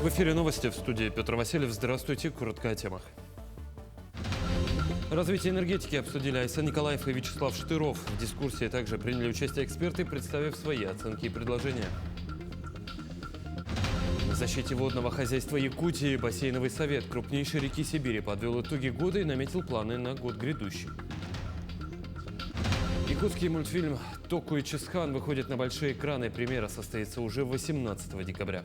В эфире новости, в студии Петр Васильев. Здравствуйте. Коротко о темах. Развитие энергетики обсудили Айсан Николаев и Вячеслав Штыров. В дискуссии также приняли участие эксперты, представив свои оценки и предложения. На защите водного хозяйства Якутии бассейновый совет крупнейшей реки Сибири подвел итоги года и наметил планы на год грядущий. Якутский мультфильм «Току и Чесхан» выходит на большие экраны. Премьера состоится уже 18 декабря.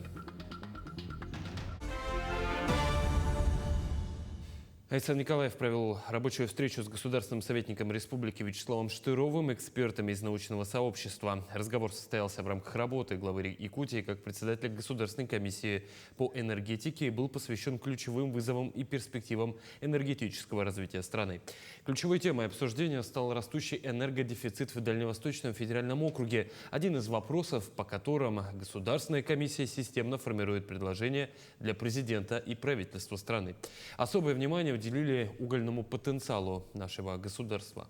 Айсан Николаев провел рабочую встречу с государственным советником республики Вячеславом Штыровым, экспертами из научного сообщества. Разговор состоялся в рамках работы главы Якутии как председателя Государственной комиссии по энергетике и был посвящен ключевым вызовам и перспективам энергетического развития страны. Ключевой темой обсуждения стал растущий энергодефицит в Дальневосточном федеральном округе. Один из вопросов, по которым Государственная комиссия системно формирует предложения для президента и правительства страны. Особое внимание уделили угольному потенциалу нашего государства.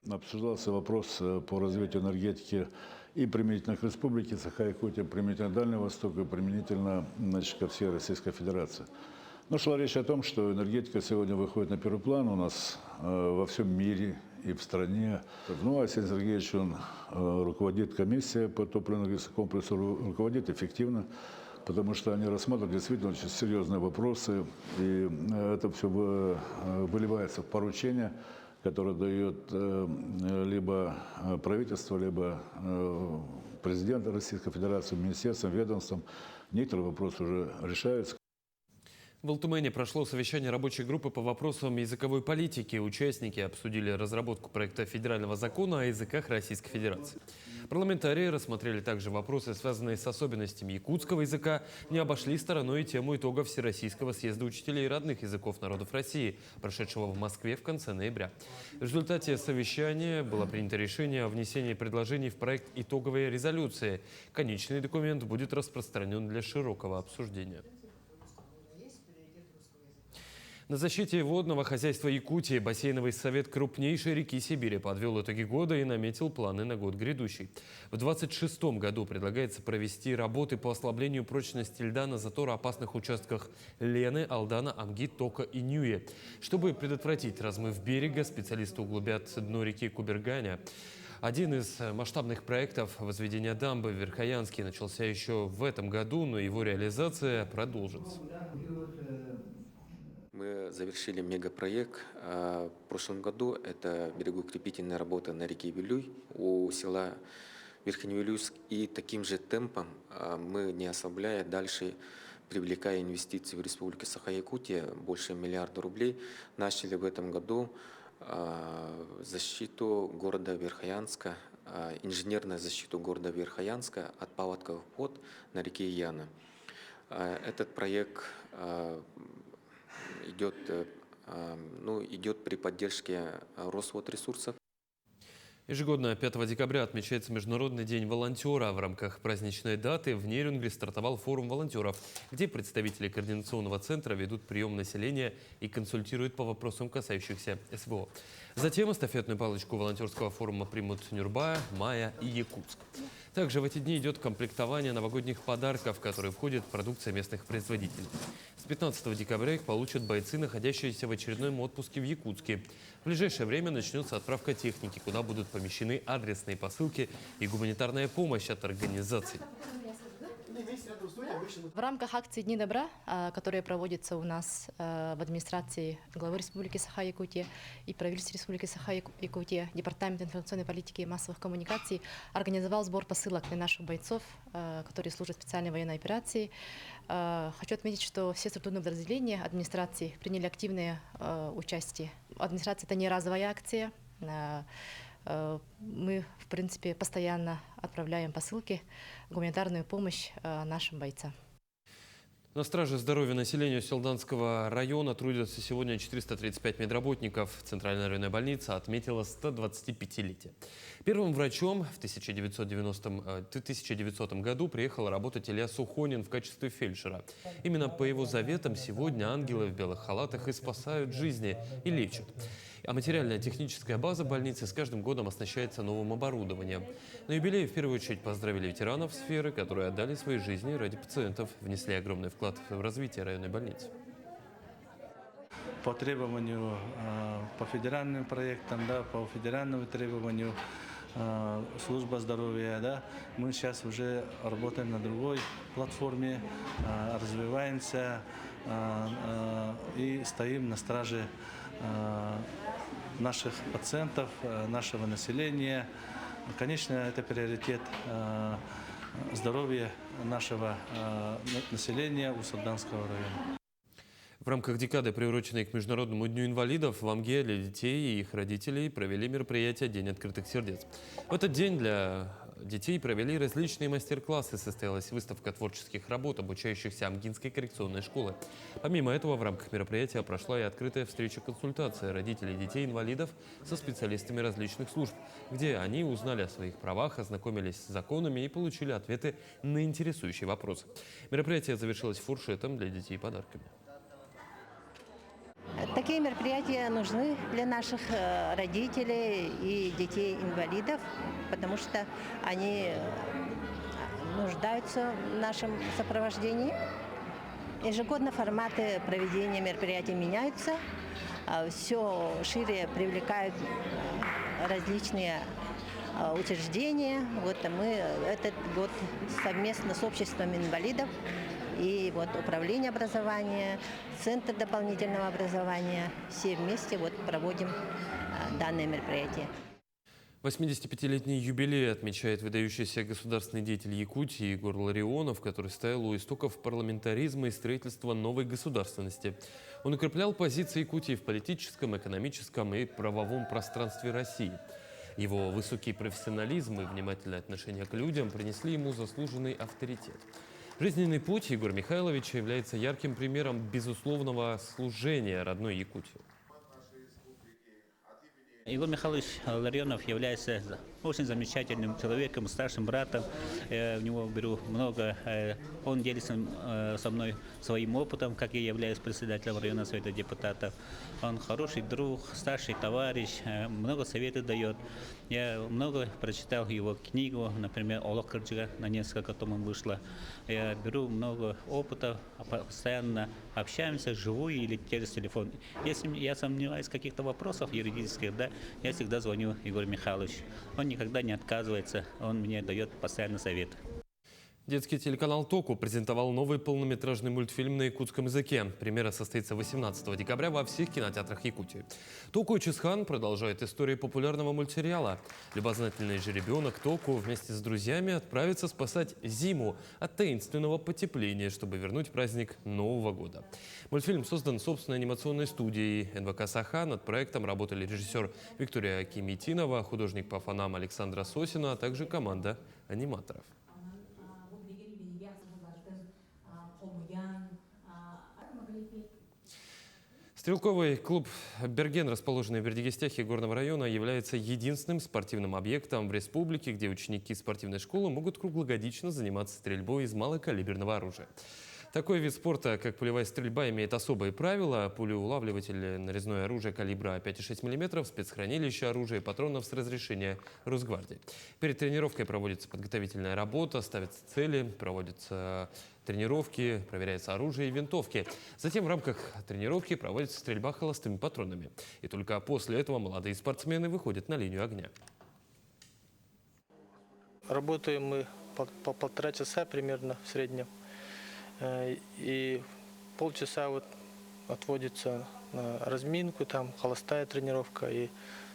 Обсуждался вопрос по развитию энергетики и применительно к Республике Саха-Якутия, применительно к Дальнему Востоку и применительно ко всей Российской Федерации. Но шла речь о том, что энергетика сегодня выходит на первый план у нас во всем мире и в стране. Ну, Арсений Сергеевич, он руководит комиссией по топливно-энергетическому комплексу, руководит эффективно, потому что они рассматривают действительно очень серьезные вопросы, и это все выливается в поручения, которые дает либо правительство, либо президент Российской Федерации, министерством, ведомством. Некоторые вопросы уже решаются. В Алтумене прошло совещание рабочей группы по вопросам языковой политики. Участники обсудили разработку проекта федерального закона о языках Российской Федерации. Парламентарии рассмотрели также вопросы, связанные с особенностями якутского языка, не обошли стороной тему итогов Всероссийского съезда учителей родных языков народов России, прошедшего в Москве в конце ноября. В результате совещания было принято решение о внесении предложений в проект итоговой резолюции. Конечный документ будет распространен для широкого обсуждения. На защите водного хозяйства Якутии бассейновый совет крупнейшей реки Сибири подвел итоги года и наметил планы на год грядущий. В 2026 году предлагается провести работы по ослаблению прочности льда на затороопасных участках Лены, Алдана, Амги, Тока и Нюе. Чтобы предотвратить размыв берега, специалисты углубят дно реки Куберганя. Один из масштабных проектов возведения дамбы в Верхоянске начался еще в этом году, но его реализация продолжится. Мы завершили мегапроект в прошлом году. Это берегоукрепительная работа на реке Вилюй у села Верхневилюйск. И таким же темпом мы, не ослабляя, дальше привлекая инвестиции в Республику Саха-Якутия, больше миллиарда рублей, начали в этом году защиту города Верхоянска, инженерную защиту города Верхоянска от паводковых вод на реке Яна. Этот проект идет при поддержке Росводресурсов. Ежегодно 5 декабря отмечается Международный день волонтера. В рамках праздничной даты в Нерюнгри стартовал форум волонтеров, где представители координационного центра ведут прием населения и консультируют по вопросам, касающихся СВО. Затем эстафетную палочку волонтерского форума примут Нюрба, Майя и Якутск. Также в эти дни идет комплектование новогодних подарков, в которые входит продукция местных производителей. С 15 декабря их получат бойцы, находящиеся в очередном отпуске в Якутске. В ближайшее время начнется отправка техники, куда будут помещены адресные посылки и гуманитарная помощь от организаций. В рамках акции «Дни добра», которая проводится у нас в администрации главы Республики Саха-Якутия и правительства Республики Саха-Якутия, Департамент информационной политики и массовых коммуникаций организовал сбор посылок для наших бойцов, которые служат в специальной военной операции. Хочу отметить, что все структурные подразделения администрации приняли активное участие. Администрация – это не разовая акция. Мы, в принципе, постоянно отправляем посылки, гуманитарную помощь нашим бойцам. На страже здоровья населения Селданского района трудятся сегодня 435 медработников. Центральная районная больница отметила 125-летие. Первым врачом в 1900 году приехал работать Илья Сухонин в качестве фельдшера. Именно по его заветам сегодня ангелы в белых халатах и спасают жизни, и лечат. А материальная техническая база больницы с каждым годом оснащается новым оборудованием. На юбилее в первую очередь поздравили ветеранов сферы, которые отдали свои жизни ради пациентов, внесли огромный вклад в развитие районной больницы. По требованию, по федеральным проектам, да, по федеральному требованию служба здоровья, да, мы сейчас уже работаем на другой платформе, развиваемся и стоим на страже наших пациентов, нашего населения. Конечно, это приоритет здоровья нашего населения Уссурданского района. В рамках декады, приуроченной к Международному дню инвалидов, в Амге для детей и их родителей провели мероприятие «День открытых сердец». В этот день для детей провели различные мастер-классы. Состоялась выставка творческих работ, обучающихся Амгинской коррекционной школы. Помимо этого, в рамках мероприятия прошла и открытая встреча-консультация родителей детей-инвалидов со специалистами различных служб, где они узнали о своих правах, ознакомились с законами и получили ответы на интересующие вопросы. Мероприятие завершилось фуршетом для детей и подарками. Такие мероприятия нужны для наших родителей и детей-инвалидов, потому что они нуждаются в нашем сопровождении. Ежегодно форматы проведения мероприятий меняются, все шире привлекают различные учреждения. Вот мы этот год совместно с обществом инвалидов и вот управление образования, центр дополнительного образования, все вместе вот проводим данное мероприятие. 85-летний юбилей отмечает выдающийся государственный деятель Якутии Егор Ларионов, который стоял у истоков парламентаризма и строительства новой государственности. Он укреплял позиции Якутии в политическом, экономическом и правовом пространстве России. Его высокий профессионализм и внимательное отношение к людям принесли ему заслуженный авторитет. Жизненный путь Егора Михайловича является ярким примером безусловного служения родной Якутии. Егор Михайлович Ларионов является очень замечательным человеком, старшим братом. Я в него беру много. Он делится со мной своим опытом, как я являюсь председателем районного совета депутатов. Он хороший друг, старший товарищ, много советов дает. Я много прочитал его книгу, например, «Олох Кырджига», на несколько томов вышло. Я беру много опыта, постоянно общаемся, живую или через телефон. Если я сомневаюсь в каких-то вопросах юридических, да, я всегда звоню Егору Михайловичу. Он никогда не отказывается, он мне дает постоянно совет. Детский телеканал «Току» презентовал новый полнометражный мультфильм на якутском языке. Премьера состоится 18 декабря во всех кинотеатрах Якутии. Току Чисхан продолжает историю популярного мультсериала. Любознательный жеребенок Току вместе с друзьями отправится спасать зиму от таинственного потепления, чтобы вернуть праздник Нового года. Мультфильм создан собственной анимационной студией НВК «Саха». Над проектом работали режиссер Виктория Кимитинова, художник по фонам Александра Сосина, а также команда аниматоров. Стрелковый клуб «Берген», расположенный в Бердигестяхе горного района, является единственным спортивным объектом в республике, где ученики спортивной школы могут круглогодично заниматься стрельбой из малокалиберного оружия. Такой вид спорта, как полевая стрельба, имеет особые правила. Пулеулавливатель, нарезное оружие калибра 5,6 мм, спецхранилище оружия и патронов с разрешения Росгвардии. Перед тренировкой проводится подготовительная работа, ставятся цели, проводятся тренировки, проверяется оружие и винтовки. Затем в рамках тренировки проводится стрельба холостыми патронами. И только после этого молодые спортсмены выходят на линию огня. Работаем мы по полтора часа примерно в среднем. И полчаса вот отводится на разминку, там холостая тренировка и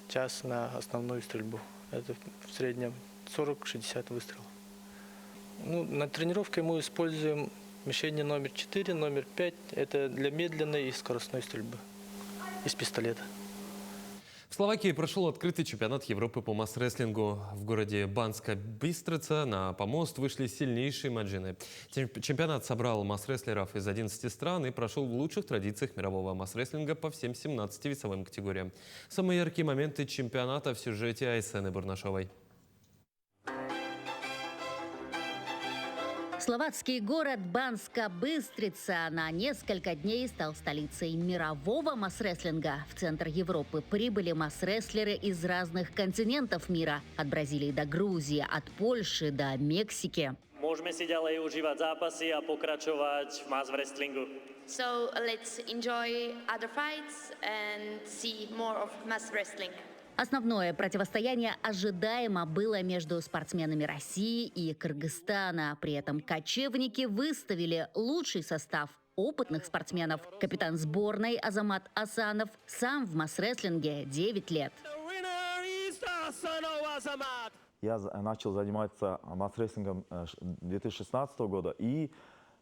час на основную стрельбу. Это в среднем 40-60 выстрелов. Ну, на тренировке мы используем мишени номер 4, номер 5. Это для медленной и скоростной стрельбы из пистолета. В Словакии прошел открытый чемпионат Европы по масс-рестлингу. В городе Банска-Бистрица на помост вышли сильнейшие маджины. Чемпионат собрал масс-рестлеров из 11 стран и прошел в лучших традициях мирового масс-рестлинга по всем 17 весовым категориям. Самые яркие моменты чемпионата в сюжете Айсены Бурнашовой. Словацкий город Банска-Быстрица на несколько дней стал столицей мирового масс-рестлинга. В центр Европы прибыли масс-рестлеры из разных континентов мира. От Бразилии до Грузии, от Польши до Мексики. Môžeme si ďalej užívať zápasy a pokračovať v mass wrestlingu. So let's enjoy other fights and see more of mass wrestling. Основное противостояние ожидаемо было между спортсменами России и Кыргызстана. При этом кочевники выставили лучший состав опытных спортсменов. Капитан сборной Азамат Асанов сам в масс-рестлинге 9 лет. Я начал заниматься масс-рестлингом 2016 года, и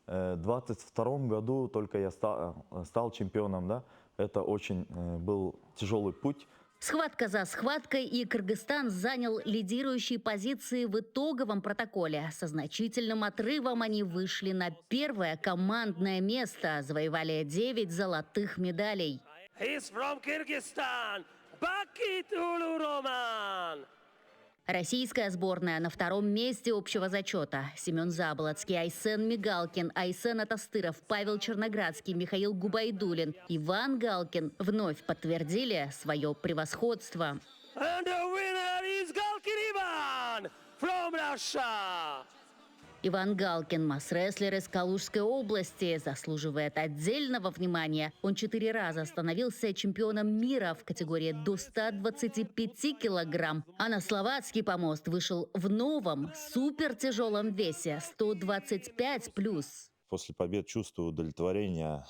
в 2022 году только я стал чемпионом. Да? Это очень был тяжелый путь. Схватка за схваткой, и Кыргызстан занял лидирующие позиции в итоговом протоколе. Со значительным отрывом они вышли на первое командное место, завоевали 9 золотых медалей. Российская сборная на втором месте общего зачета. Семен Заболоцкий, Айсен Мигалкин, Айсен Атастыров, Павел Черноградский, Михаил Губайдулин, Иван Галкин вновь подтвердили свое превосходство. Иван Галкин, масс-рестлер из Калужской области, заслуживает отдельного внимания. Он 4 раза становился чемпионом мира в категории до 125 килограмм. А на словацкий помост вышел в новом супертяжелом весе 125+. После побед чувствую удовлетворение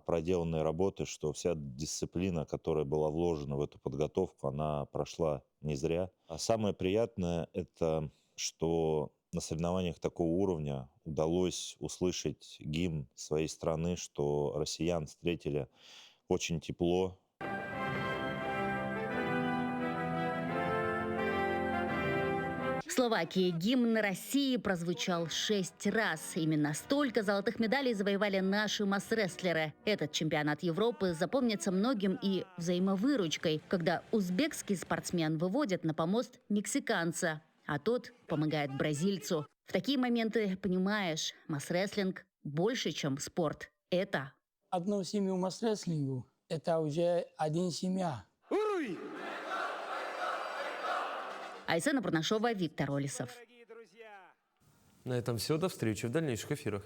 проделанной работы, что вся дисциплина, которая была вложена в эту подготовку, она прошла не зря. А самое приятное – это что на соревнованиях такого уровня удалось услышать гимн своей страны, что россиян встретили очень тепло. В Словакии гимн России прозвучал 6 раз. Именно столько золотых медалей завоевали наши масс-рестлеры. Этот чемпионат Европы запомнится многим и взаимовыручкой, когда узбекский спортсмен выводит на помост мексиканца, а тот помогает бразильцу. В такие моменты понимаешь, масс-рестлинг больше, чем спорт. Это одну семью масс-рестлингу – это уже один семья. Айсена Бурнашова, Виктор Олесов. На этом все. До встречи в дальнейших эфирах.